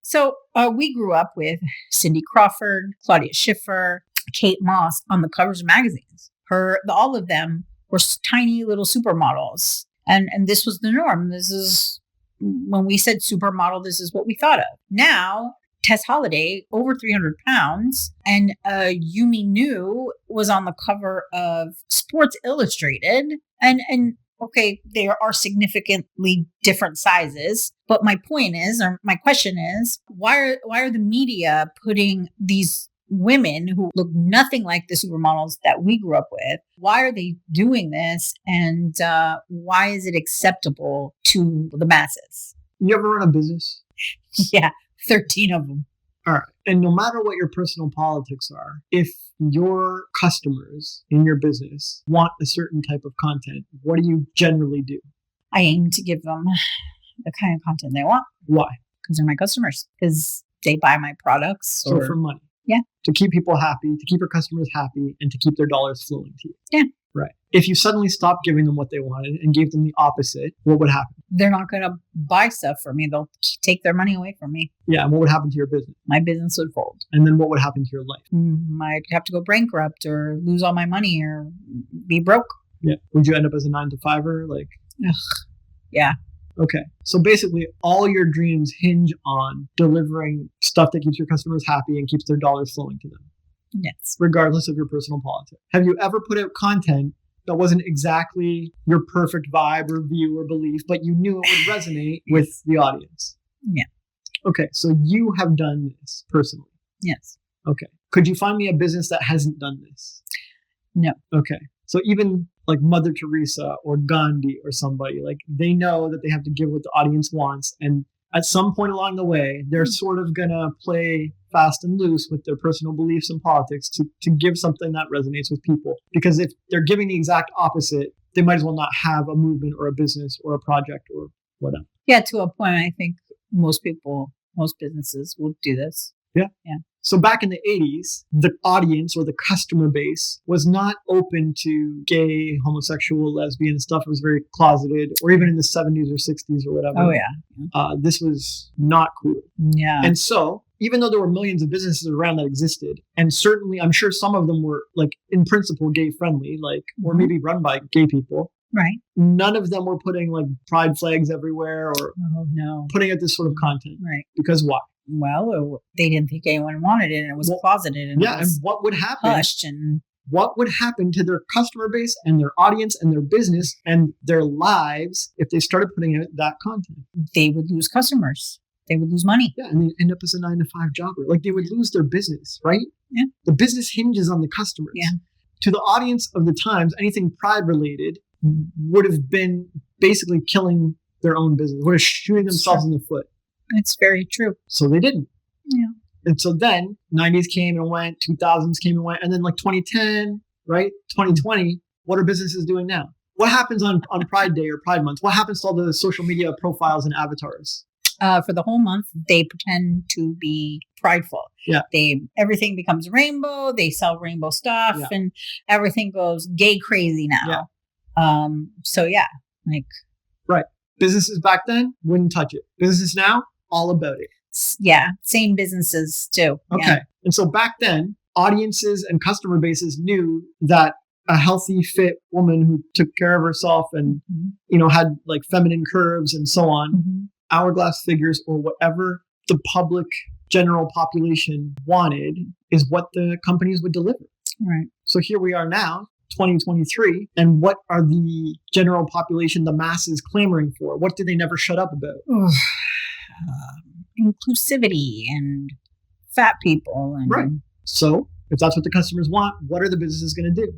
So we grew up with Cindy Crawford, Claudia Schiffer, Kate Moss on the covers of magazines. All of them were tiny little supermodels. And this was the norm. This is when we said supermodel, this is what we thought of. Now, Tess Holliday, over 300 pounds, and Yumi Nu was on the cover of Sports Illustrated. And okay, there are significantly different sizes. But my point is, or my question is, why are the media putting these women who look nothing like the supermodels that we grew up with? Why are they doing this? And why is it acceptable to the masses? You ever run a business? Yeah, 13 of them. All right. And no matter what your personal politics are, if your customers in your business want a certain type of content, what do you generally do? I aim to give them the kind of content they want. Why? Because they're my customers. Because they buy my products. So for money. Yeah. To keep people happy, to keep your customers happy, and to keep their dollars flowing to you. Yeah. Right. If you suddenly stopped giving them what they wanted and gave them the opposite, what would happen? They're not going to buy stuff from me. They'll take their money away from me. Yeah. And what would happen to your business? My business would fold. And then what would happen to your life? I'd have to go bankrupt or lose all my money or be broke. Yeah. Would you end up as a 9-to-5er? Ugh. Yeah. Okay. So basically all your dreams hinge on delivering stuff that keeps your customers happy and keeps their dollars flowing to them. Yes. Regardless of your personal politics. Have you ever put out content that wasn't exactly your perfect vibe or view or belief, but you knew it would resonate with the audience? Yeah. Okay. So you have done this personally? Yes. Okay. Could you find me a business that hasn't done this? No. Okay. So even like Mother Teresa or Gandhi or somebody, they know that they have to give what the audience wants. And at some point along the way, they're sort of going to play fast and loose with their personal beliefs and politics to give something that resonates with people. Because if they're giving the exact opposite, they might as well not have a movement or a business or a project or whatever. Yeah, to a point, I think most businesses will do this. Yeah. Yeah. So back in the 80s, the audience or the customer base was not open to gay, homosexual, lesbian stuff. It was very closeted, or even in the 70s or 60s or whatever. Oh, yeah. This was not cool. Yeah. And so even though there were millions of businesses around that existed, and certainly I'm sure some of them were in principle gay friendly, or maybe run by gay people. Right. None of them were putting pride flags everywhere or putting out this sort of content. Right. Because why? Well, they didn't think anyone wanted it, and it was closeted, and and what would happen? Hushed, and what would happen to their customer base and their audience and their business and their lives if they started putting out that content? They would lose customers. They would lose money. Yeah, and they'd end up as a 9-to-5 jobber. They would lose their business, right? Yeah. The business hinges on the customers. Yeah. To the audience of the times, anything pride related would have been basically killing their own business, would have shooting themselves in the foot. It's very true. So they didn't. Yeah. And so then 90s came and went, 2000s came and went, and then 2010, right? 2020, what are businesses doing now? What happens on Pride Day or Pride Month? What happens to all the social media profiles and avatars? For the whole month, they pretend to be prideful. Yeah. Everything becomes rainbow. They sell rainbow stuff, and everything goes gay crazy now. Yeah. So yeah, right. Businesses back then wouldn't touch it. Businesses now, all about it. Yeah. Same businesses too. Okay. Yeah. And so back then, audiences and customer bases knew that a healthy, fit woman who took care of herself and, had feminine curves and so on, hourglass figures or whatever the public general population wanted is what the companies would deliver. Right. So here we are now, 2023, and what are the general population, the masses clamoring for? What do they never shut up about? Inclusivity and fat people. And right. So if that's what the customers want, what are the businesses going to do?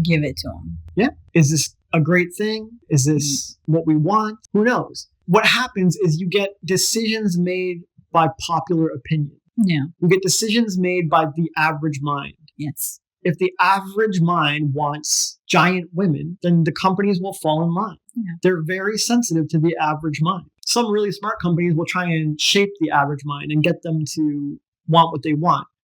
Give it to them. Yeah. Is this a great thing? Is this what we want? Who knows? What happens is you get decisions made by popular opinion. Yeah. You get decisions made by the average mind. Yes. If the average mind wants giant women, then the companies will fall in line. Yeah. They're very sensitive to the average mind. Some really smart companies will try and shape the average mind and get them to want what they want.